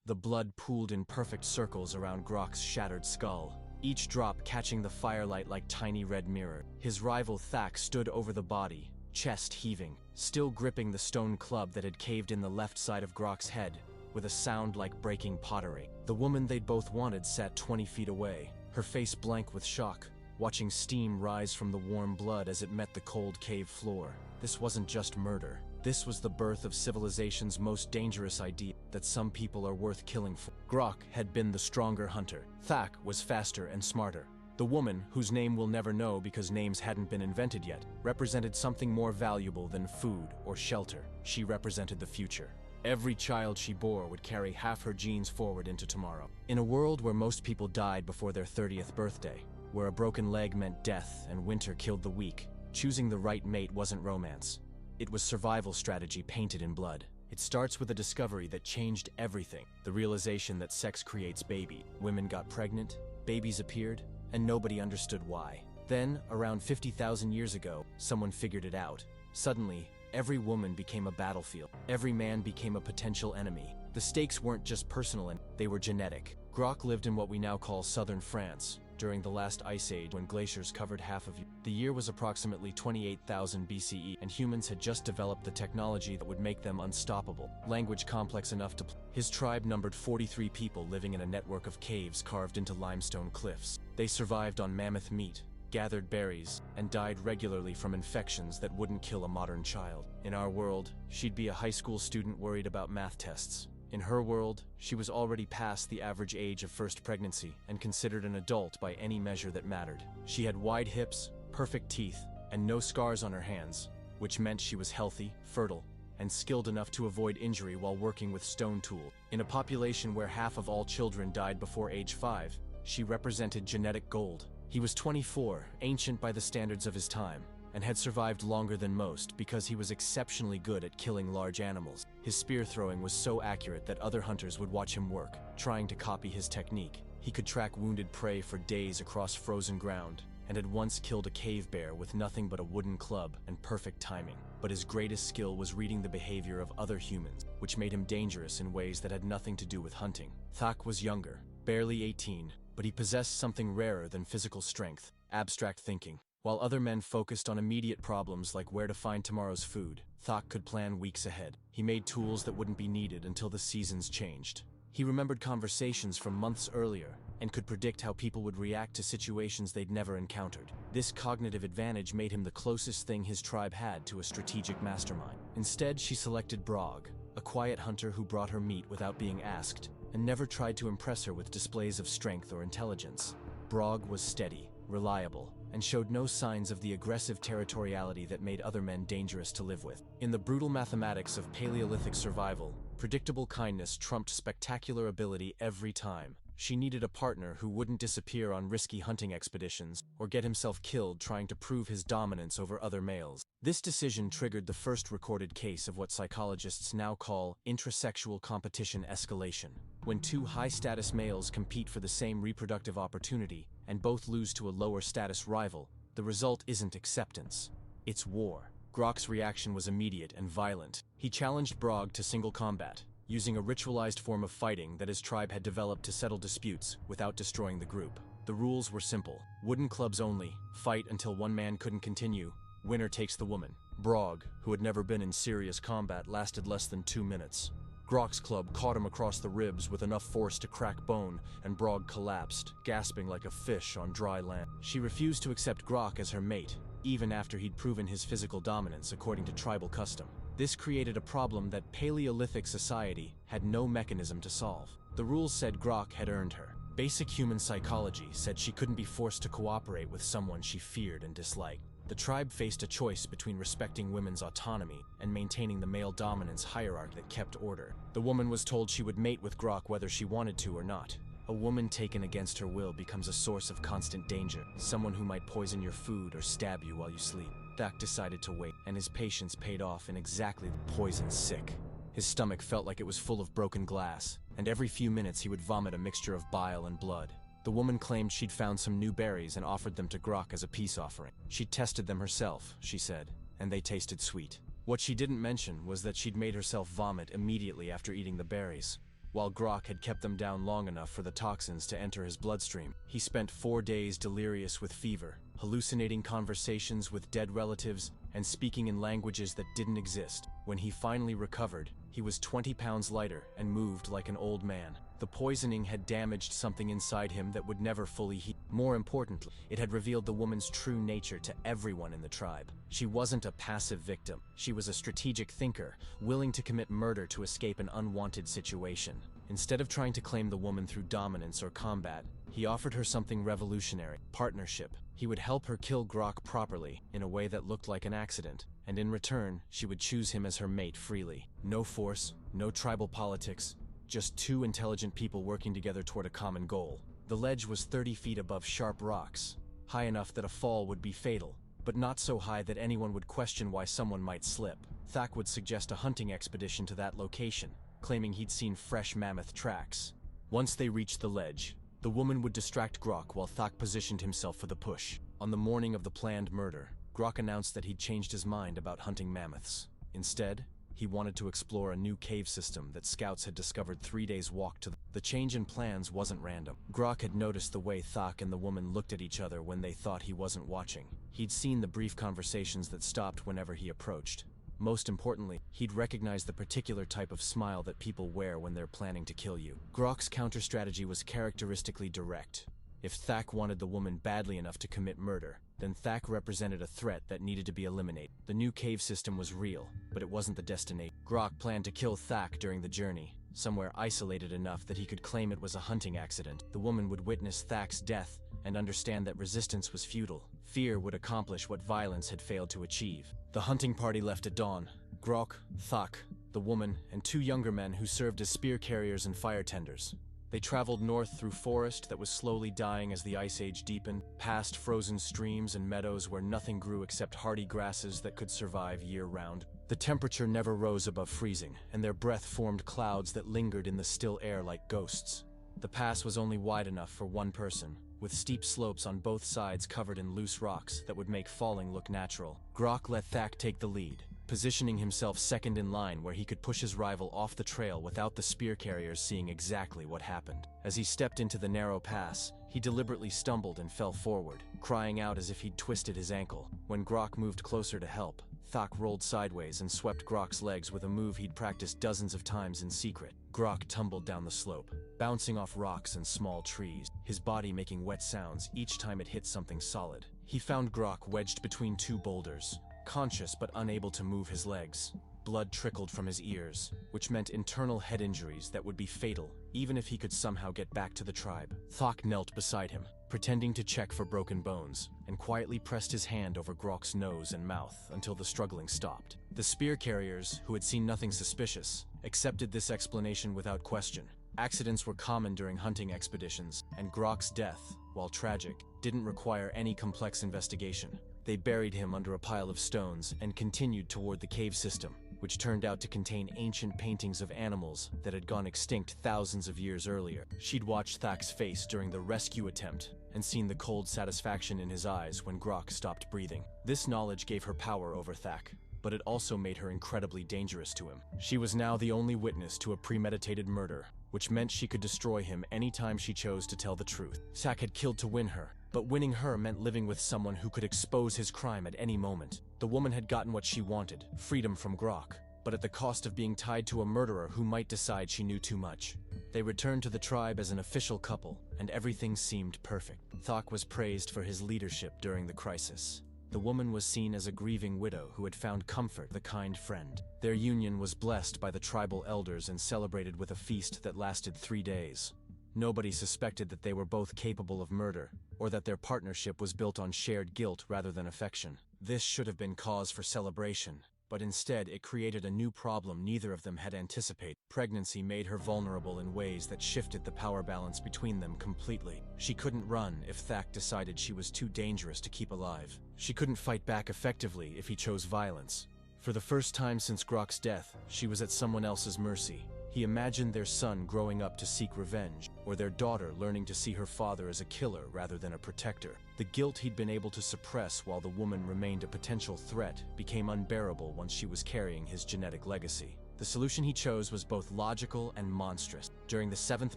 The blood pooled in perfect circles around Grok's shattered skull, each drop catching the firelight like tiny red mirror. His rival Thak stood over the body, chest heaving, still gripping the stone club that had caved in the left side of Grok's head, with a sound like breaking pottery. The woman they'd both wanted sat 20 feet away, her face blank with shock, watching steam rise from the warm blood as it met the cold cave floor. This wasn't just murder. This was the birth of civilization's most dangerous idea, that some people are worth killing for. Grok had been the stronger hunter. Thak was faster and smarter. The woman, whose name we'll never know because names hadn't been invented yet, represented something more valuable than food or shelter. She represented the future. Every child she bore would carry half her genes forward into tomorrow. In a world where most people died before their 30th birthday, where a broken leg meant death and winter killed the weak, choosing the right mate wasn't romance. It was survival strategy painted in blood. It starts with a discovery that changed everything. The realization that sex creates baby. Women got pregnant, babies appeared, and nobody understood why. Then, around 50,000 years ago, someone figured it out. Suddenly, every woman became a battlefield. Every man became a potential enemy. The stakes weren't just personal, they were genetic. Grok lived in what we now call southern France, during the last ice age when glaciers covered half of Europe. The year was approximately 28,000 BCE, and humans had just developed the technology that would make them unstoppable. Language complex enough to His tribe numbered 43 people living in a network of caves carved into limestone cliffs. They survived on mammoth meat, gathered berries, and died regularly from infections that wouldn't kill a modern child. In our world, she'd be a high school student worried about math tests. In her world, she was already past the average age of first pregnancy and considered an adult by any measure that mattered. She had wide hips, perfect teeth, and no scars on her hands, which meant she was healthy, fertile, and skilled enough to avoid injury while working with stone tools. In a population where half of all children died before age 5, she represented genetic gold. He was 24, ancient by the standards of his time, and had survived longer than most because he was exceptionally good at killing large animals. His spear throwing was so accurate that other hunters would watch him work, trying to copy his technique. He could track wounded prey for days across frozen ground, and had once killed a cave bear with nothing but a wooden club and perfect timing. But his greatest skill was reading the behavior of other humans, which made him dangerous in ways that had nothing to do with hunting. Thak was younger, barely 18, but he possessed something rarer than physical strength: abstract thinking. While other men focused on immediate problems like where to find tomorrow's food, Thak could plan weeks ahead. He made tools that wouldn't be needed until the seasons changed. He remembered conversations from months earlier and could predict how people would react to situations they'd never encountered. This cognitive advantage made him the closest thing his tribe had to a strategic mastermind. Instead, she selected Brog, a quiet hunter who brought her meat without being asked, and never tried to impress her with displays of strength or intelligence. Brog was steady, reliable, and showed no signs of the aggressive territoriality that made other men dangerous to live with. In the brutal mathematics of Paleolithic survival, predictable kindness trumped spectacular ability every time. She needed a partner who wouldn't disappear on risky hunting expeditions or get himself killed trying to prove his dominance over other males. This decision triggered the first recorded case of what psychologists now call intrasexual competition escalation. When two high-status males compete for the same reproductive opportunity and both lose to a lower-status rival, the result isn't acceptance. It's war. Grok's reaction was immediate and violent. He challenged Brog to single combat, using a ritualized form of fighting that his tribe had developed to settle disputes without destroying the group. The rules were simple: wooden clubs only, fight until one man couldn't continue, winner takes the woman. Brog, who had never been in serious combat, lasted less than 2 minutes. Grok's club caught him across the ribs with enough force to crack bone, and Brog collapsed, gasping like a fish on dry land. She refused to accept Grok as her mate, even after he'd proven his physical dominance according to tribal custom. This created a problem that Paleolithic society had no mechanism to solve. The rules said Grok had earned her. Basic human psychology said she couldn't be forced to cooperate with someone she feared and disliked. The tribe faced a choice between respecting women's autonomy and maintaining the male dominance hierarchy that kept order. The woman was told she would mate with Grok whether she wanted to or not. A woman taken against her will becomes a source of constant danger, someone who might poison your food or stab you while you sleep. Thak decided to wait, and his patience paid off in exactly the poison sick. His stomach felt like it was full of broken glass, and every few minutes he would vomit a mixture of bile and blood. The woman claimed she'd found some new berries and offered them to Grok as a peace offering. She'd tested them herself, she said, and they tasted sweet. What she didn't mention was that she'd made herself vomit immediately after eating the berries. while Grok had kept them down long enough for the toxins to enter his bloodstream. He spent 4 days delirious with fever, hallucinating conversations with dead relatives and speaking in languages that didn't exist. When he finally recovered, he was 20 pounds lighter and moved like an old man. The poisoning had damaged something inside him that would never fully heal. More importantly, it had revealed the woman's true nature to everyone in the tribe. She wasn't a passive victim. She was a strategic thinker, willing to commit murder to escape an unwanted situation. Instead of trying to claim the woman through dominance or combat, he offered her something revolutionary: partnership. He would help her kill Grok properly, in a way that looked like an accident, and in return, she would choose him as her mate freely. No force, no tribal politics, just 2 intelligent people working together toward a common goal. The ledge was 30 feet above sharp rocks, high enough that a fall would be fatal, but not so high that anyone would question why someone might slip. Thak would suggest a hunting expedition to that location, claiming he'd seen fresh mammoth tracks. Once they reached the ledge, the woman would distract Grok while Thak positioned himself for the push. On the morning of the planned murder, Grok announced that he'd changed his mind about hunting mammoths. Instead, he wanted to explore a new cave system that scouts had discovered 3 days' walk to. The change in plans wasn't random. Grok had noticed the way Thak and the woman looked at each other when they thought he wasn't watching. He'd seen the brief conversations that stopped whenever he approached. Most importantly, he'd recognized the particular type of smile that people wear when they're planning to kill you. Grok's counter-strategy was characteristically direct. If Thak wanted the woman badly enough to commit murder, then Thak represented a threat that needed to be eliminated. The new cave system was real, but it wasn't the destination. Grok planned to kill Thak during the journey, somewhere isolated enough that he could claim it was a hunting accident. The woman would witness Thak's death and understand that resistance was futile. Fear would accomplish what violence had failed to achieve. The hunting party left at dawn. Grok, Thak, the woman, and 2 younger men who served as spear carriers and fire tenders. They traveled north through forest that was slowly dying as the Ice Age deepened, past frozen streams and meadows where nothing grew except hardy grasses that could survive year-round. The temperature never rose above freezing, and their breath formed clouds that lingered in the still air like ghosts. The pass was only wide enough for one person, with steep slopes on both sides covered in loose rocks that would make falling look natural. Grok let Thak take the lead, positioning himself second in line where he could push his rival off the trail without the spear carriers seeing exactly what happened. As he stepped into the narrow pass, he deliberately stumbled and fell forward, crying out as if he'd twisted his ankle. When Grok moved closer to help, Thak rolled sideways and swept Grok's legs with a move he'd practiced dozens of times in secret. Grok tumbled down the slope, bouncing off rocks and small trees, his body making wet sounds each time it hit something solid. He found Grok wedged between 2 boulders, conscious but unable to move his legs. Blood trickled from his ears, which meant internal head injuries that would be fatal, even if he could somehow get back to the tribe. Thak knelt beside him, pretending to check for broken bones, and quietly pressed his hand over Grok's nose and mouth until the struggling stopped. The spear carriers, who had seen nothing suspicious, accepted this explanation without question. Accidents were common during hunting expeditions, and Grok's death, while tragic, didn't require any complex investigation. They buried him under a pile of stones and continued toward the cave system, which turned out to contain ancient paintings of animals that had gone extinct thousands of years earlier. She'd watched Thak's face during the rescue attempt and seen the cold satisfaction in his eyes when Grok stopped breathing. This knowledge gave her power over Thak, but it also made her incredibly dangerous to him. She was now the only witness to a premeditated murder, which meant she could destroy him anytime she chose to tell the truth. Thak had killed to win her, but winning her meant living with someone who could expose his crime at any moment. The woman had gotten what she wanted, freedom from Grok, but at the cost of being tied to a murderer who might decide she knew too much. They returned to the tribe as an official couple, and everything seemed perfect. Thak was praised for his leadership during the crisis. The woman was seen as a grieving widow who had found comfort, the kind friend. Their union was blessed by the tribal elders and celebrated with a feast that lasted 3 days. Nobody suspected that they were both capable of murder, or that their partnership was built on shared guilt rather than affection. This should have been cause for celebration, but instead it created a new problem neither of them had anticipated. Pregnancy made her vulnerable in ways that shifted the power balance between them completely. She couldn't run if Thak decided she was too dangerous to keep alive. She couldn't fight back effectively if he chose violence. For the first time since Grok's death, she was at someone else's mercy. He imagined their son growing up to seek revenge, or their daughter learning to see her father as a killer rather than a protector. The guilt he'd been able to suppress while the woman remained a potential threat became unbearable once she was carrying his genetic legacy. The solution he chose was both logical and monstrous. During the 7th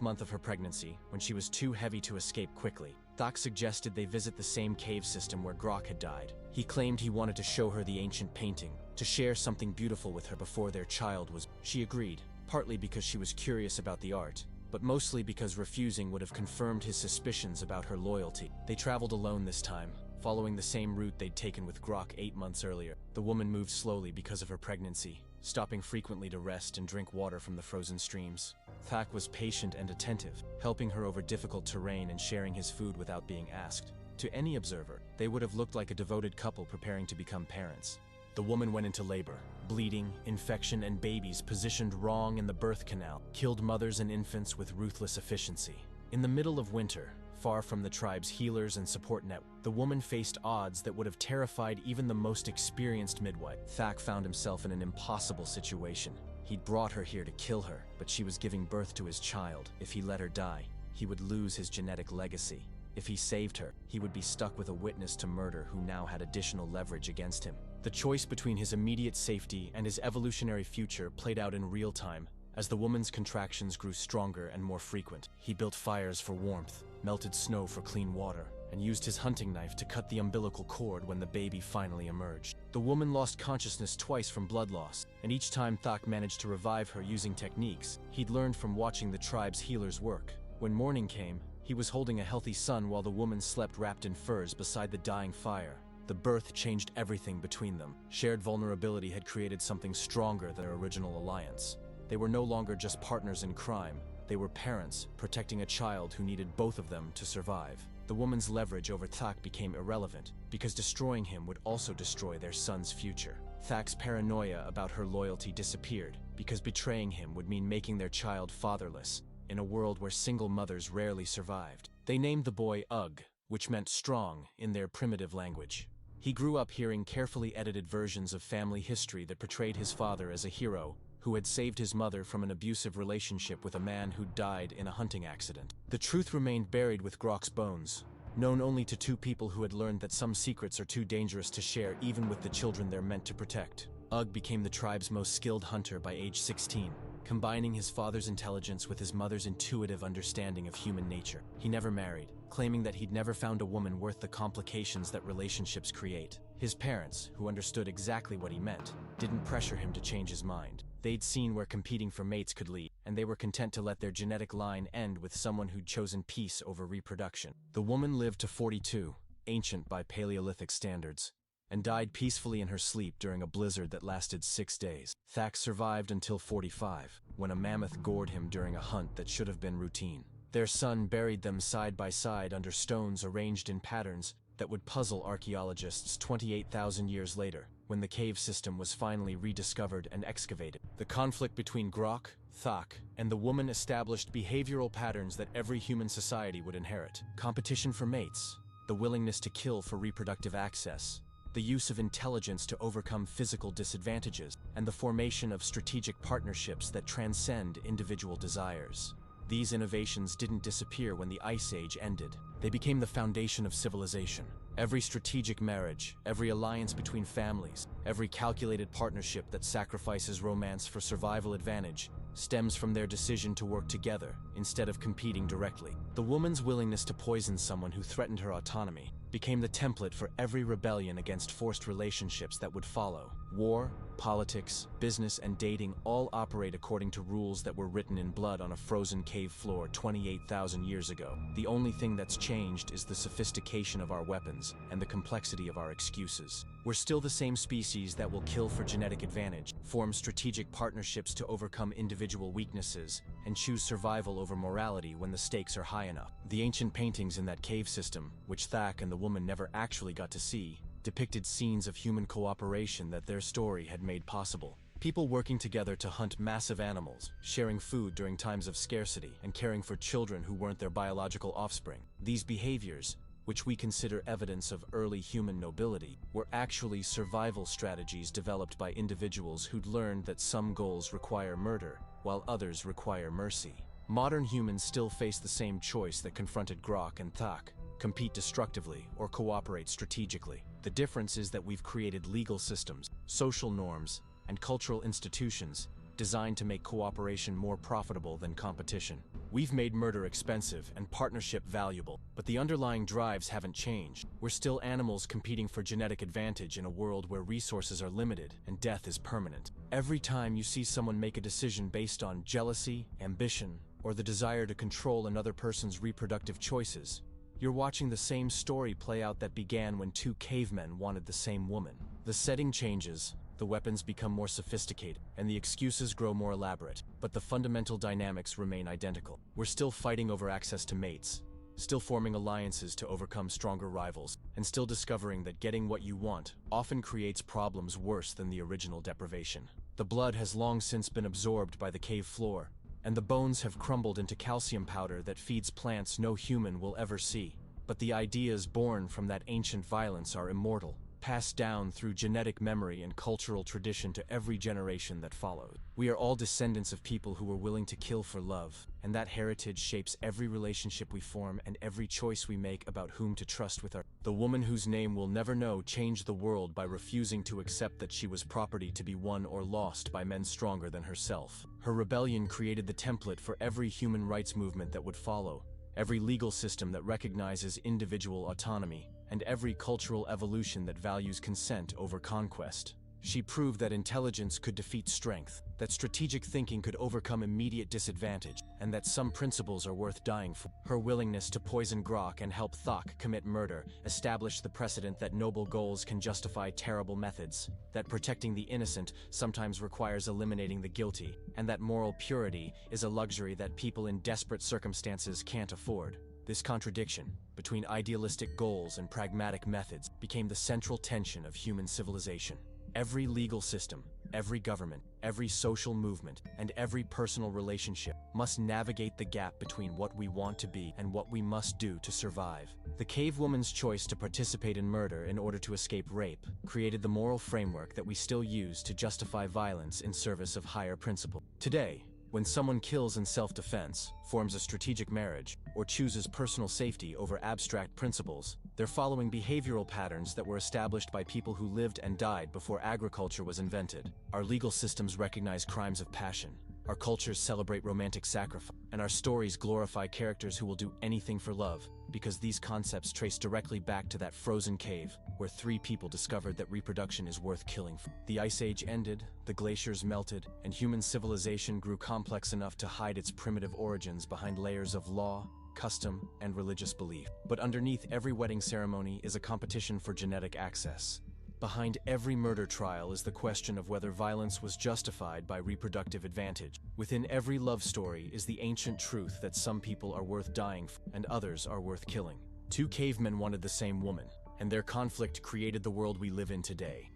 month of her pregnancy, when she was too heavy to escape quickly, Thak suggested they visit the same cave system where Grok had died. He claimed he wanted to show her the ancient painting, to share something beautiful with her before their child was. She agreed, partly because she was curious about the art, but mostly because refusing would have confirmed his suspicions about her loyalty. They traveled alone this time, following the same route they'd taken with Grok 8 months earlier. The woman moved slowly because of her pregnancy, stopping frequently to rest and drink water from the frozen streams. Thak was patient and attentive, helping her over difficult terrain and sharing his food without being asked. To any observer, they would have looked like a devoted couple preparing to become parents. The woman went into labor. Bleeding, infection, and babies positioned wrong in the birth canal killed mothers and infants with ruthless efficiency. In the middle of winter, far from the tribe's healers and support network, the woman faced odds that would have terrified even the most experienced midwife. Thak found himself in an impossible situation. He'd brought her here to kill her, but she was giving birth to his child. If he let her die, he would lose his genetic legacy. If he saved her, he would be stuck with a witness to murder who now had additional leverage against him. The choice between his immediate safety and his evolutionary future played out in real time. As the woman's contractions grew stronger and more frequent, he built fires for warmth, melted snow for clean water, and used his hunting knife to cut the umbilical cord when the baby finally emerged. The woman lost consciousness twice from blood loss, and each time Thak managed to revive her using techniques he'd learned from watching the tribe's healers work. When morning came, he was holding a healthy son while the woman slept wrapped in furs beside the dying fire. The birth changed everything between them. Shared vulnerability had created something stronger than their original alliance. They were no longer just partners in crime. They were parents, protecting a child who needed both of them to survive. The woman's leverage over Thak became irrelevant, because destroying him would also destroy their son's future. Thak's paranoia about her loyalty disappeared, because betraying him would mean making their child fatherless, in a world where single mothers rarely survived. They named the boy Ugg, which meant strong in their primitive language. He grew up hearing carefully edited versions of family history that portrayed his father as a hero who had saved his mother from an abusive relationship with a man who died in a hunting accident. The truth remained buried with Grok's bones, known only to 2 people who had learned that some secrets are too dangerous to share even with the children they're meant to protect. Ugg became the tribe's most skilled hunter by age 16, combining his father's intelligence with his mother's intuitive understanding of human nature. He never married, claiming that he'd never found a woman worth the complications that relationships create. His parents, who understood exactly what he meant, didn't pressure him to change his mind. They'd seen where competing for mates could lead, and they were content to let their genetic line end with someone who'd chosen peace over reproduction. The woman lived to 42, ancient by Paleolithic standards, and died peacefully in her sleep during a blizzard that lasted 6 days. Thak survived until 45, when a mammoth gored him during a hunt that should have been routine. Their son buried them side by side under stones arranged in patterns that would puzzle archaeologists 28,000 years later, when the cave system was finally rediscovered and excavated. The conflict between Grok, Thak, and the woman established behavioral patterns that every human society would inherit. Competition for mates, the willingness to kill for reproductive access, the use of intelligence to overcome physical disadvantages, and the formation of strategic partnerships that transcend individual desires. These innovations didn't disappear when the Ice Age ended. They became the foundation of civilization. Every strategic marriage, every alliance between families, every calculated partnership that sacrifices romance for survival advantage stems from their decision to work together instead of competing directly. The woman's willingness to poison someone who threatened her autonomy became the template for every rebellion against forced relationships that would follow. War, politics, business, and dating all operate according to rules that were written in blood on a frozen cave floor 28,000 years ago. The only thing that's changed is the sophistication of our weapons and the complexity of our excuses. We're still the same species that will kill for genetic advantage, form strategic partnerships to overcome individual weaknesses, and choose survival over morality when the stakes are high enough. The ancient paintings in that cave system, which Thak and the woman never actually got to see, depicted scenes of human cooperation that their story had made possible. People working together to hunt massive animals, sharing food during times of scarcity, and caring for children who weren't their biological offspring. These behaviors, which we consider evidence of early human nobility, were actually survival strategies developed by individuals who'd learned that some goals require murder, while others require mercy. Modern humans still face the same choice that confronted Grok and Thak: compete destructively or cooperate strategically. The difference is that we've created legal systems, social norms, and cultural institutions designed to make cooperation more profitable than competition. We've made murder expensive and partnership valuable, but the underlying drives haven't changed. We're still animals competing for genetic advantage in a world where resources are limited and death is permanent. Every time you see someone make a decision based on jealousy, ambition, or the desire to control another person's reproductive choices, you're watching the same story play out that began when two cavemen wanted the same woman. The setting changes, the weapons become more sophisticated, and the excuses grow more elaborate, but the fundamental dynamics remain identical. We're still fighting over access to mates, still forming alliances to overcome stronger rivals, and still discovering that getting what you want often creates problems worse than the original deprivation. The blood has long since been absorbed by the cave floor, and the bones have crumbled into calcium powder that feeds plants no human will ever see. But the ideas born from that ancient violence are immortal, passed down through genetic memory and cultural tradition to every generation that follows. We are all descendants of people who were willing to kill for love, and that heritage shapes every relationship we form and every choice we make about whom to trust with our... The woman whose name we'll never know changed the world by refusing to accept that she was property to be won or lost by men stronger than herself. Her rebellion created the template for every human rights movement that would follow, every legal system that recognizes individual autonomy, and every cultural evolution that values consent over conquest. She proved that intelligence could defeat strength, that strategic thinking could overcome immediate disadvantage, and that some principles are worth dying for. Her willingness to poison Grok and help Thok commit murder established the precedent that noble goals can justify terrible methods, that protecting the innocent sometimes requires eliminating the guilty, and that moral purity is a luxury that people in desperate circumstances can't afford. This contradiction between idealistic goals and pragmatic methods became the central tension of human civilization. Every legal system, every government, every social movement, and every personal relationship must navigate the gap between what we want to be and what we must do to survive. The cave woman's choice to participate in murder in order to escape rape created the moral framework that we still use to justify violence in service of higher principle. Today, when someone kills in self-defense, forms a strategic marriage, or chooses personal safety over abstract principles, they're following behavioral patterns that were established by people who lived and died before agriculture was invented. Our legal systems recognize crimes of passion, our cultures celebrate romantic sacrifice, and our stories glorify characters who will do anything for love, because these concepts trace directly back to that frozen cave where three people discovered that reproduction is worth killing for. The Ice Age ended, the glaciers melted, and human civilization grew complex enough to hide its primitive origins behind layers of law, custom, and religious belief. But underneath every wedding ceremony is a competition for genetic access. Behind every murder trial is the question of whether violence was justified by reproductive advantage. Within every love story is the ancient truth that some people are worth dying for and others are worth killing. Two cavemen wanted the same woman, and their conflict created the world we live in today.